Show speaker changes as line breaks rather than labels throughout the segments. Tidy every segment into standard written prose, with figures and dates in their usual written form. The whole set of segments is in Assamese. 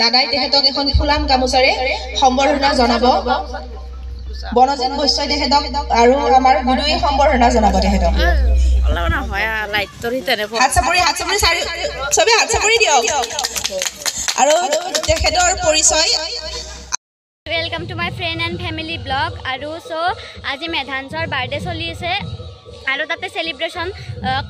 দাদাই তেখেতক এখন ফুলাম গামোচাৰে সম্বৰ্ধনা জনাব বনজিৎ বৈশ্যই তেখেতক আৰু আমাৰ গুৰুৱে সম্বৰ্ধনা জনাব তেখেতক হাত চাপৰি চবে হাত চাপৰি দিয়ক আৰু তেখেতৰ পৰিচয়
Welcome to my friend and family blog আৰু so আজি মেধাঞ্চৰ বাৰ্থডে চলি আছে আৰু তাতে সেলিব্ৰেশন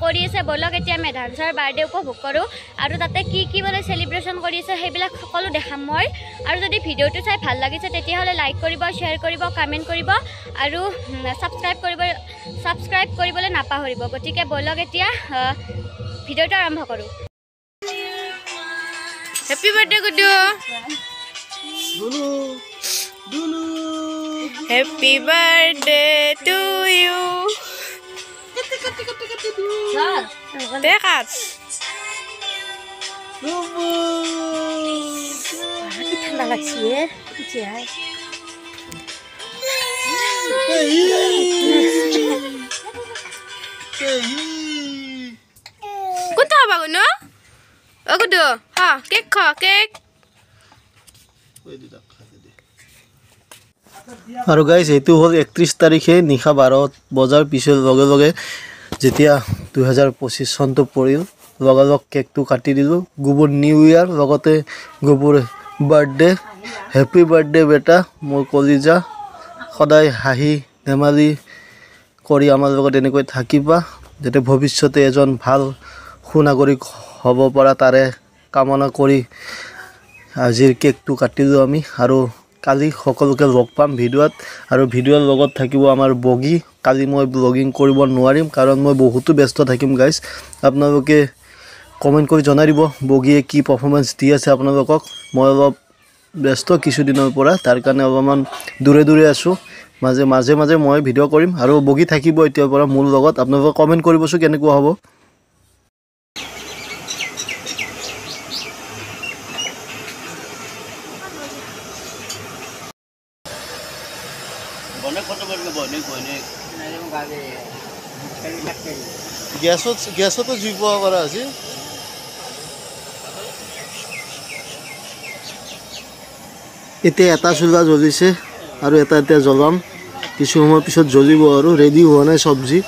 কৰি আছে বলক এতিয়া মেধাঞ্চৰ বাৰ্থডে উপভোগ কৰো আৰু তাতে কি মানে সেলিব্ৰেশন কৰি আছে হেবিলাক সকলো দেখাম মই আৰু যদি ভিডিওটো চাই ভাল লাগিছে তেতিয়া হলে লাইক কৰিব শেয়াৰ কৰিব কমেন্ট কৰিব আৰু সাবস্ক্ৰাইব কৰিবলৈ নাপাহৰিব গতিকে বলক এতিয়া ভিডিওটো আৰম্ভ কৰো happy birthday Gudu
Dulu
Happy birthday to you Dekat ঠান্ডা লাগছে কোনটা হবা গুনো ও গুডু হা কেক খা কেক
আৰু গাইজ এইটো হ'ল 31 তাৰিখে নিশা 12 বজাৰ পিছৰ লগে লগে যেতিয়া 2025 চনটো পৰিল লগালগ কেকটো কাটি দিলোঁ গুবুৰ নিউ ইয়াৰ লগতে গুবুৰ বাৰ্থডে হেপী বাৰ্থডে বেটা মোৰ কলিজা সদায় হাঁহি ধেমালি কৰি আমাৰ লগত এনেকৈ থাকিবা যাতে ভৱিষ্যতে এজন ভাল সুনাগৰিক হ'ব পৰা তাৰে কামনা কৰি আজিৰ কেকটো কাটিলোঁ আমি আৰু কালি সকলোকে লগ পাম ভিডিঅ'ত আৰু ভিডিঅ'ৰ লগত থাকিব আমাৰ বগী কালি মই ব্লগিং কৰিব নোৱাৰিম কাৰণ মই বহুতো ব্যস্ত থাকিম গাইজ আপোনালোকে কমেন্ট কৰি জনাই দিব বগীয়ে কি পাৰফৰমেন্স দি আছে আপোনালোকক মই অলপ ব্যস্ত কিছুদিনৰ পৰা তাৰ কাৰণে অলপমান দূৰে আছো মাজে মই ভিডিঅ' কৰিম আৰু বগী থাকিব এতিয়াৰ পৰা মোৰ লগত আপোনালোকে কমেন্ট কৰিবছো কেনেকুৱা হ'ব গেছতো জুই পোৱা পৰা আছে এতিয়া এটা চুলা জ্বলিছে আৰু এটা এতিয়া জ্বলাম কিছু সময় পিছত জ্বলিব আৰু ৰেডি হোৱা নাই চব্জি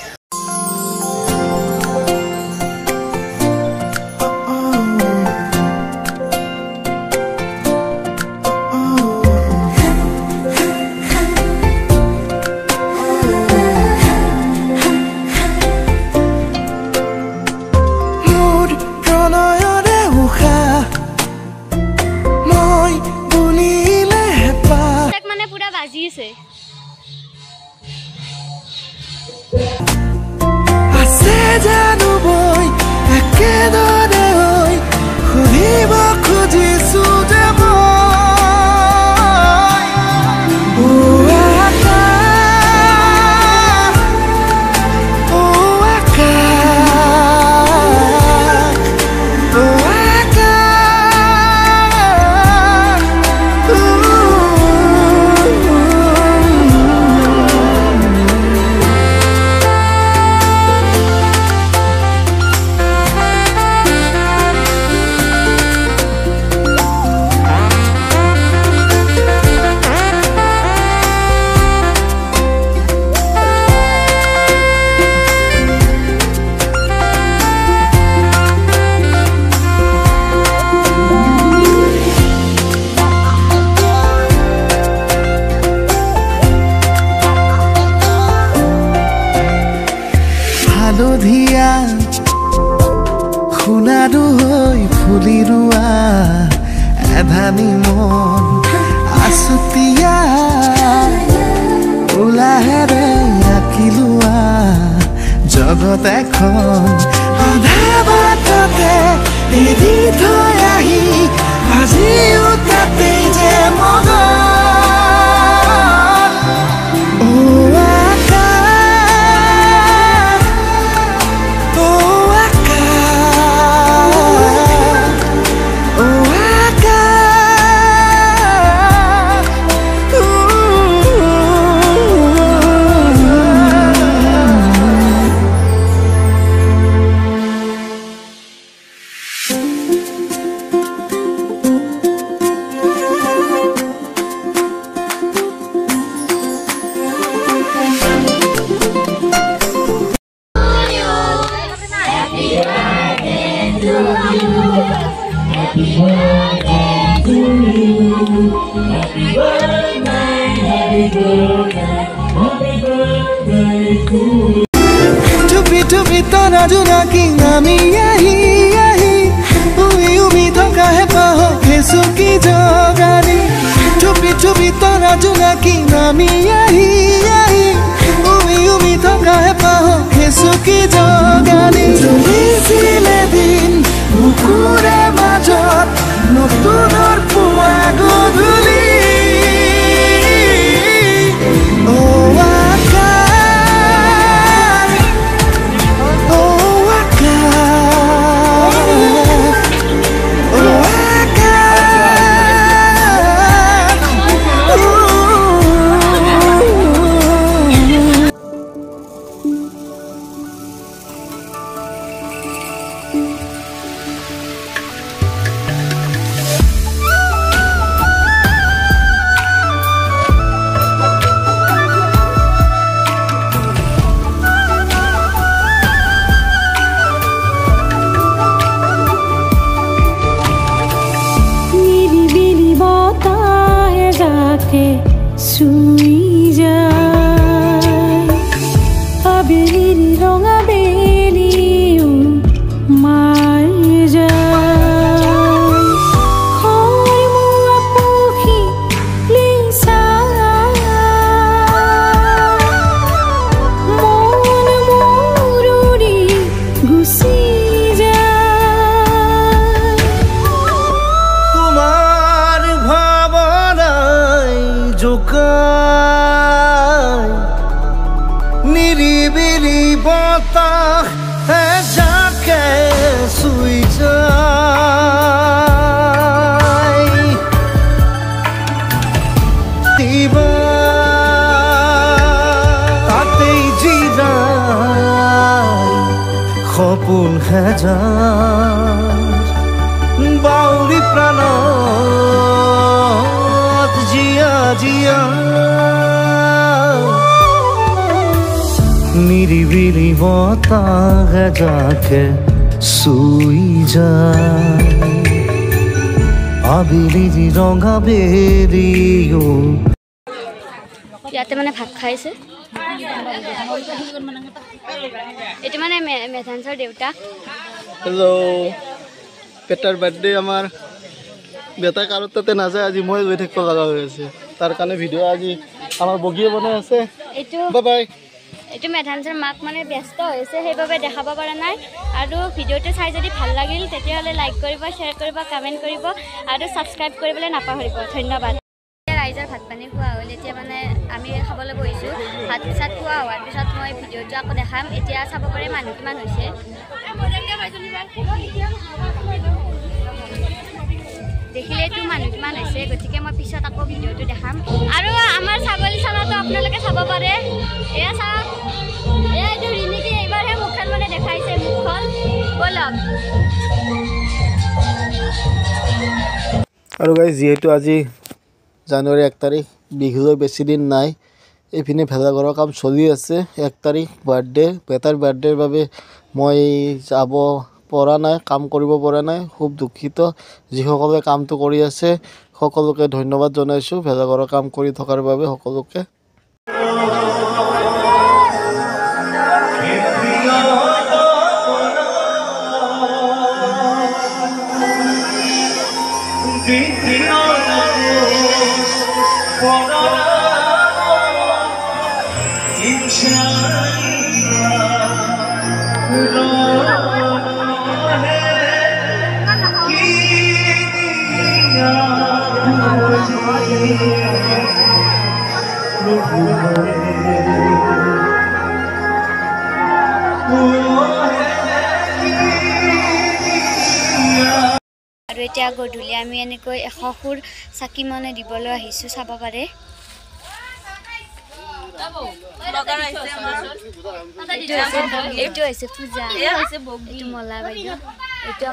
হালধীয়া খুনাৰু হৈ ফুলি ৰোৱা এধানি মন আছুতীয়া উলাহেৰে আঁকি লোৱা জগত এখন আধা বাটতে এৰি থৈ আহি আজিও তাতে যে মন Oh Chupi chupi tara junaki nami ahi ahi umi umi thoka hai paho kesu ki jogani chupi chupi tara junaki nami ahi ahi umi umi thoka hai paho kesu ki jogani chulisile din ukure majot notunor puwa goduli
শুই যায় আবেলির রঙা বেলিও মার যায় খরমুয়া পক্ষী লিসা মন মরুরি গুচি যায়
তোমার ভাবনায় জোকায় নিরিবিলি বতাহ যাকে শুই যায় দিবা তাতেই জিরায় সপোন হেজাৰ বাউরি প্রাণত জিয়া জিয়া নিরিবিলি বতাহ যাকে শুই যায় আবিলি রঙা বেরিও
ইয়াতে মানে ভাত খাইছে এইটো মানে মেধাঞ্চৰ দেউতা
হেল্ল' পেটাৰ বাৰ্থডে আমাৰ বেটা কাৰো তাতে নাযায় আজি মই গৈ থাকিব লগা হৈ আছে তাৰ কাৰণে ভিডিঅ' আজি আমাৰ বগীয়ে বনাই আছে
এইটো
বাই বাই
এইটো মেধাঞ্চৰ মাক মানে ব্যস্ত হৈছে সেইবাবে দেখাব পৰা নাই আৰু ভিডিঅ'টো চাই যদি ভাল লাগিল তেতিয়াহ'লে লাইক কৰিব শ্বেয়াৰ কৰিব কমেণ্ট কৰিব আৰু ছাবস্ক্ৰাইব কৰিবলৈ নাপাহৰিব ধন্যবাদ ৰাইজৰ ভাত পানী খোৱা হ'ল এতিয়া মানে আমি খাবলৈ বহিছোঁ ভাত চাত খোৱা হোৱাৰ পিছত মই ভিডিঅ'টো আকৌ দেখাম এতিয়া চাব পাৰে মানুহ কিমান হৈছে দেখিলেতো মানুহ কিমান হৈছে গতিকে মই পিছত আকৌ ভিডিঅ'টো দেখাম আৰু আমাৰ ছাগলী চানাটো আপোনালোকে চাব পাৰে এয়া চাওক এয়া এইটো ৰিণিকি এইবাৰহে মুখখন মানে দেখাইছে মুখখন বলক
আৰু গাইজ যিহেতু আজি জানুৱাৰী 1 তাৰিখ বিহুলৈ বেছি দিন নাই এইপিনে ভেলাঘৰৰ কাম চলি আছে 1 তাৰিখ বাৰ্থডে বেটাৰ বাৰ্থডেৰ বাবে মই যাব পৰা নাই কাম কৰিব পৰা নাই খুব দুখিত যিসকলে কামটো কৰি আছে সকলোকে ধন্যবাদ জনাইছোঁ ভেলাঘৰৰ কাম কৰি থকাৰ বাবে সকলোকে
আৰু এতিয়া গধূলি আমি এনেকৈ 100 খুৰ চাকি মানে দিবলৈ আহিছোঁ চাব পাৰে এইটো হৈছে পূজা এইটো মলা বাইদেউ এইটো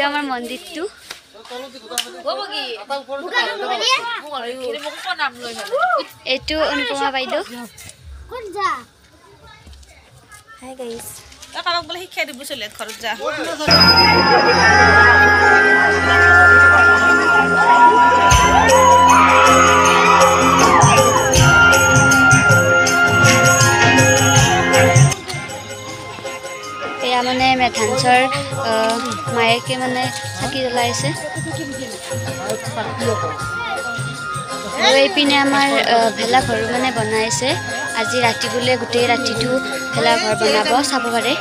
আমাৰ মন্দিৰটো এইটো অনুপমা বাইদেউ হাই গাইজ
কাৰোবাক বোলে শিক্ষা দিব চলে ঘৰত যা
এয়া মানে মেধাঞ্চৰ মায়েকে মানে চাকি জ্বলাইছে আৰু এইপিনে আমাৰ ভেলাঘৰ মানে বনাইছে আজি ৰাতি বোলে গোটেই ৰাতিটো ভেলাঘৰ বনাব চাব পাৰে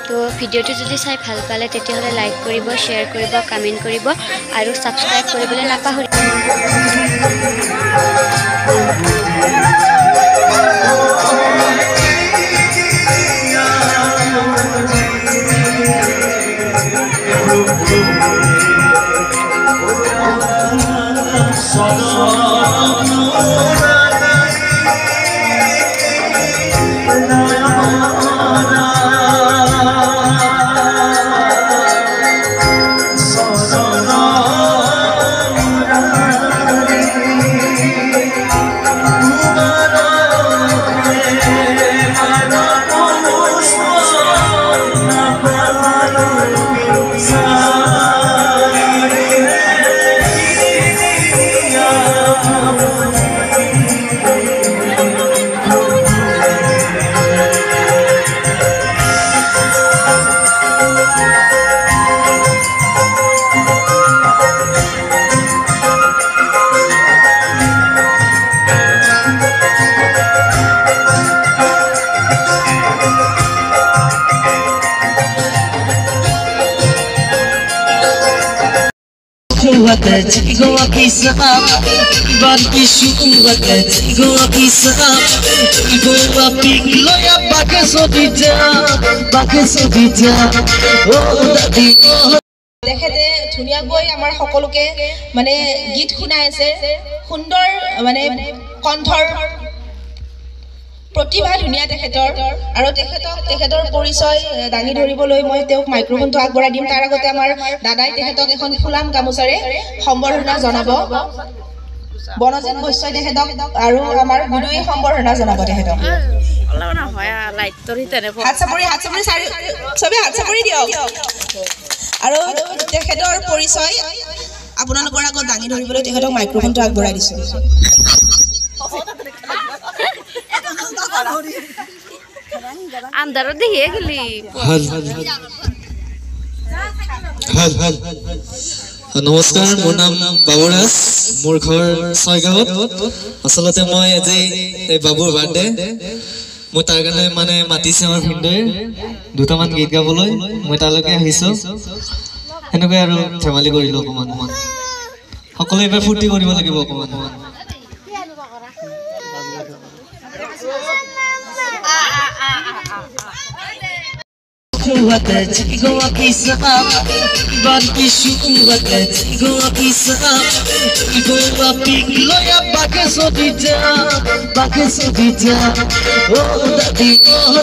তো ভিডিঅ'টো যদি চাই ভাল পালে তেতিয়াহ'লে লাইক কৰিব শ্বেয়াৰ কৰিব কমেণ্ট কৰিব আৰু ছাবস্ক্ৰাইব কৰিবলৈ নাপাহৰিব
Go up, piece up, but be shooting like that. Go up, piece up, go up, big lawyer, back so did
তেখেতে ধুনীয়াকৈ আমাৰ সকলোকে মানে গীত শুনাই আছে সুন্দৰ মানে কণ্ঠৰ প্ৰতিভা ধুনীয়া তেখেতৰ আৰু তেখেতৰ পৰিচয় দাঙি ধৰিবলৈ মই তেওঁক মাইক্ৰফোনটো আগবঢ়াই দিম তাৰ আগতে আমাৰ দাদাই তেখেতক এখন ফুলাম গামোচাৰে সম্বৰ্ধনা জনাব বনজিৎ বৈশ্যই তেখেতক আৰু আমাৰ গুৰুৱে সম্বৰ্ধনা জনাব তেখেতক হাত চাপৰি চবে হাত চাপৰি দিয়ক আৰু তেখেতৰ পৰিচয় আপোনালোকৰ আগত দাঙি ধৰিবলৈ তেখেতক মাইক্ৰফোনটো আগবঢ়াই দিছোঁ
আন্ধাৰত দেখিয়ে গলি
নমস্কাৰ মোৰ নাম বাবুৰাজ মোৰ ঘৰ ছয়গাঁৱত আচলতে মই আজি এই বাবুৰ বাৰ্থডে মই তাৰ কাৰণে মানে মাতিছে আমাৰ ভিনদেউয়ে দুটামান গীত গাবলৈ মই তালৈকে আহিছোঁ সেনেকৈ আৰু ধেমালি কৰিলোঁ অকণমান সকলোৱে এবাৰ ফূৰ্তি কৰিব লাগিব অকণমান Go up, piece up, but be shooting like that. Go up, piece up, go up, big lawyer, back so did oh, that be oh.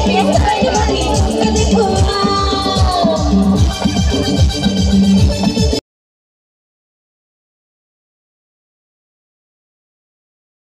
Yes,